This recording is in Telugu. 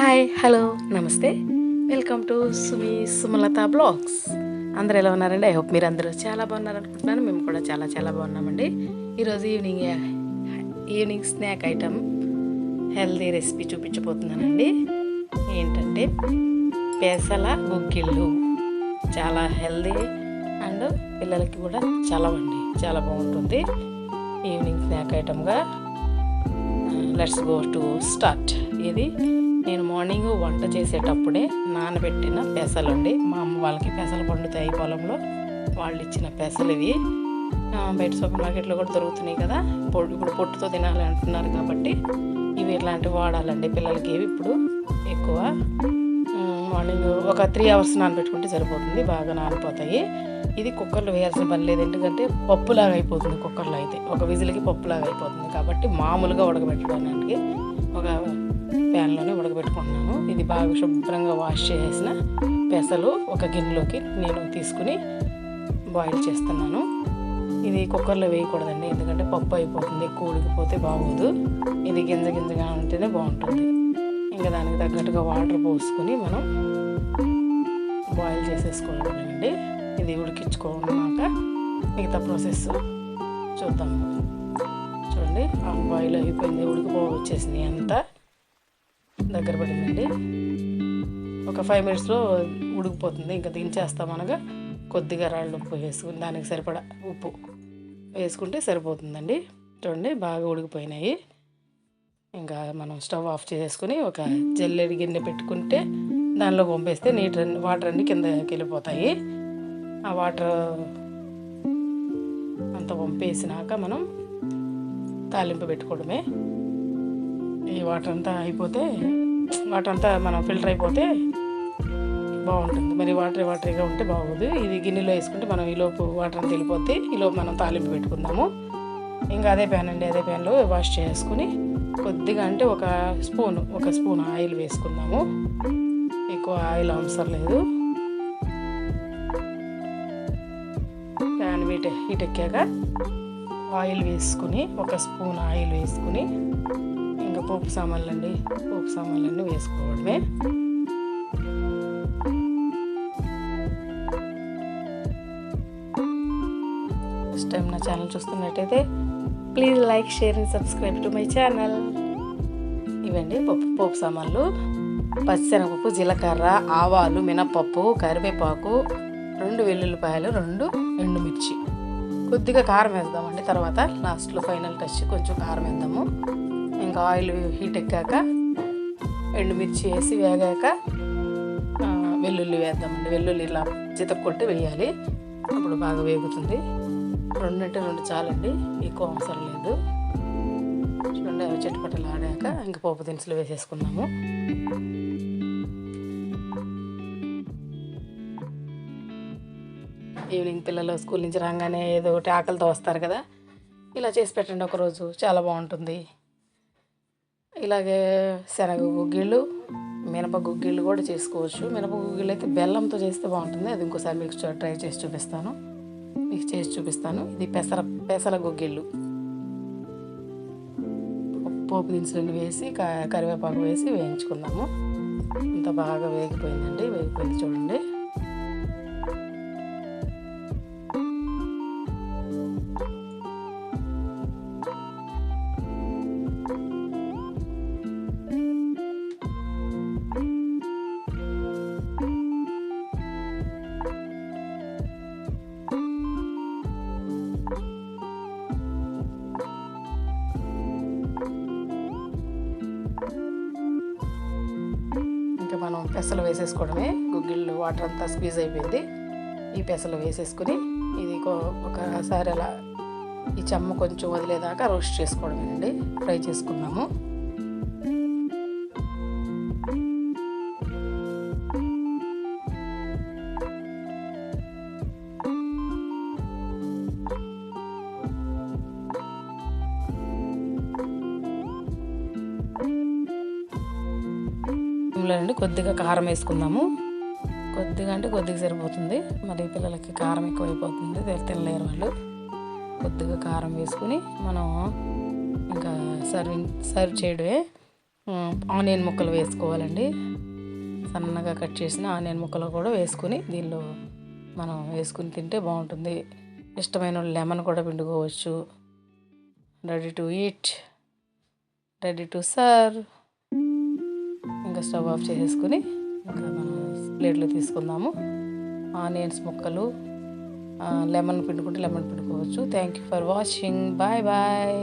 హాయ్ హలో నమస్తే వెల్కమ్ టు సుమలత బ్లాగ్స్. అందరూ ఎలా ఉన్నారండి? ఐ హోప్ మీరు అందరూ చాలా బాగున్నారు అనుకుంటున్నాను. మేము కూడా చాలా చాలా బాగున్నామండి. ఈరోజు evening snack item healthy recipe చూపించబోతున్నానండి. ఏంటంటే పెసల గుగ్గిళ్ళు. చాలా హెల్దీ అండ్ పిల్లలకి కూడా చలవండి, చాలా బాగుంటుంది. ఈవినింగ్ స్నాక్ ఐటమ్గా లెట్స్ గో టు స్టార్ట్. ఇది నేను మార్నింగ్ వంట చేసేటప్పుడే నానబెట్టిన పెసలు అండి. మా అమ్మ వాళ్ళకి పెసలు పండుతాయి పొలంలో, వాళ్ళు ఇచ్చిన పెసలు ఇవి. బయట సూపర్ మార్కెట్లో కూడా దొరుకుతున్నాయి కదా, ఇప్పుడు పొట్టుతో తినాలి అంటున్నారు కాబట్టి ఇవి ఇట్లాంటివి వాడాలండి పిల్లలకి. ఇవి ఇప్పుడు ఎక్కువ మార్నింగ్ ఒక 3 hours నానబెట్టుకుంటే సరిపోతుంది, బాగా నానిపోతాయి. ఇది కుక్కర్లో వేయాల్సిన పని లేదు, ఎందుకంటే పప్పులాగా అయిపోతుంది. కుక్కర్లో అయితే ఒక విజిల్కి పప్పులాగా అయిపోతుంది కాబట్టి మామూలుగా ఉడకబెట్టడానికి ఒక ప్యాన్లోనే ఉడకబెట్టుకుంటున్నాను. ఇది బాగా శుభ్రంగా వాష్ చేసిన పెసలు ఒక గిన్నెలోకి నేను తీసుకుని బాయిల్ చేస్తున్నాను. ఇది కుక్కర్లో వేయకూడదండి, ఎందుకంటే పప్పు అయిపోతుంది, ఎక్కువ ఉడికిపోతే బాగోదు. ఇది గింజగా ఉంటేనే బాగుంటుంది. ఇంకా దానికి తగ్గట్టుగా వాటర్ పోసుకొని మనం బాయిల్ చేసేసుకోవాలండి. ఇది ఉడికించుకున్నాక మిగతా ప్రాసెస్ చూద్దాము. చూడండి, బాయిల్ అయిపోయింది, వచ్చేసింది, అంతా దగ్గర పడిందండి. ఒక 5 minutesలో ఉడికిపోతుంది. ఇంకా దించేస్తాం అనగా కొద్దిగా రాళ్ళు ఉప్పు వేసుకుని దానికి సరిపడా ఉప్పు వేసుకుంటే సరిపోతుందండి. చూడండి, బాగా ఉడికిపోయినాయి. ఇంకా మనం స్టవ్ ఆఫ్ చేసుకుని ఒక జల్లెడి గిన్నె పెట్టుకుంటే దానిలో పంపేస్తే వాటర్ అన్నీ కిందకి వెళ్ళిపోతాయి. ఆ వాటర్ అంతా పంపేసినాక మనం తాలింపు పెట్టుకోవడమే. ఈ వాటర్ అంతా మనం ఫిల్టర్ అయిపోతే బాగుంటుంది. మరి వాటరీగా ఉంటే బాగోదు. ఇది గిన్నెలో వేసుకుంటే మనం ఈలోపు వాటర్ అంతా వెళ్ళిపోతే ఈలోపు మనం తాలింపు పెట్టుకుందాము. ఇంకా అదే ప్యాన్లో వాష్ చేసుకుని కొద్దిగా అంటే ఒక స్పూన్ ఆయిల్ వేసుకుందాము. ఎక్కువ ఆయిల్ అవసరం లేదు. ప్యాన్ హీట్ ఎక్కాక ఆయిల్ వేసుకుని ఒక స్పూన్ ఆయిల్ వేసుకుని ఇంకా పోపు సామాన్లన్నీ వేసుకోవడమే. ఫస్ట్ టైం నా ఛానల్ చూస్తున్నట్టయితే please like, share and subscribe to my channel. ఇవండి పోపు సామాన్లు: పచ్చిశనగపప్పు, జీలకర్ర, ఆవాలు, మినపప్పు, కరివేపాకు, 2 వెల్లుల్లిపాయలు, 2 ఎండుమిర్చి, కొద్దిగా కారం వేద్దామండి. తర్వాత లాస్ట్లో ఫైనల్ టచ్ కొంచెం కారం వేద్దాము. ఇంకా ఆయిల్ హీట్ ఎక్కాక ఎండుమిర్చి వేసి వేగాక వెల్లుల్లి వేద్దామండి. వెల్లుల్లి ఇలా చితక్కొట్టి వేయాలి, అప్పుడు బాగా వేగుతుంది. 2 అంటే 2 చాలండి, ఎక్కువ అవసరం లేదు. చూడండి, అవి చిటపటలు ఆడాక ఇంక పోపు దినుసులు వేసేసుకున్నాము. ఈవినింగ్ పిల్లలు స్కూల్ నుంచి రాగానే ఏదో ఒకటి ఆకలితో వస్తారు కదా, ఇలా చేసి పెట్టండి ఒకరోజు, చాలా బాగుంటుంది. ఇలాగే శనగ గుగ్గిళ్ళు, మినప గుగ్గిళ్ళు కూడా చేసుకోవచ్చు. మినప గుగ్గిళ్ళు అయితే బెల్లంతో చేస్తే బాగుంటుంది. అది ఇంకోసారి మీకు ట్రై చేసి చూపిస్తాను. ఇది పెసల గుగ్గిళ్ళు. పోపు దినుసులన్నీ వేసి కరివేపాకు వేసి వేయించుకుందాము. ఇంత బాగా వేగిపోయింది చూడండి. మనం పెసలు వేసేసుకోవడమే. గుగ్గిళ్ళు వాటర్ అంతా స్క్వీజ్ అయిపోయింది. ఈ పెసలు వేసేసుకుని ఇది ఒకసారి అలా ఈ చెమ్మ కొంచెం వదిలేదాకా రోస్ట్ చేసుకోవడమేనండి, ఫ్రై చేసుకున్నాము. ఇందులోనండి కొద్దిగా కారం వేసుకుందాము. కొద్దిగా సరిపోతుంది, మరి పిల్లలకి కారం ఎక్కువైపోతుంది, తినలేరు వాళ్ళు. కొద్దిగా కారం వేసుకుని మనం ఇంకా సర్వ్ చేయడమే. ఆనియన్ ముక్కలు వేసుకోవాలండి. సన్నగా కట్ చేసిన ఆనియన్ ముక్కలు కూడా వేసుకుని దీనిలో మనం వేసుకుని తింటే బాగుంటుంది. ఇష్టమైన లెమన్ కూడా పిండుకోవచ్చు. Ready to eat, ready to serve. ఇంకా స్టవ్ ఆఫ్ చేసేసుకుని ఇంకా మనం ప్లేట్లో తీసుకుందాము. ఆనియన్స్ ముక్కలు, లెమన్ పిండుకుంటే లెమన్ పిండుకోవచ్చు. Thank you for watching. Bye bye.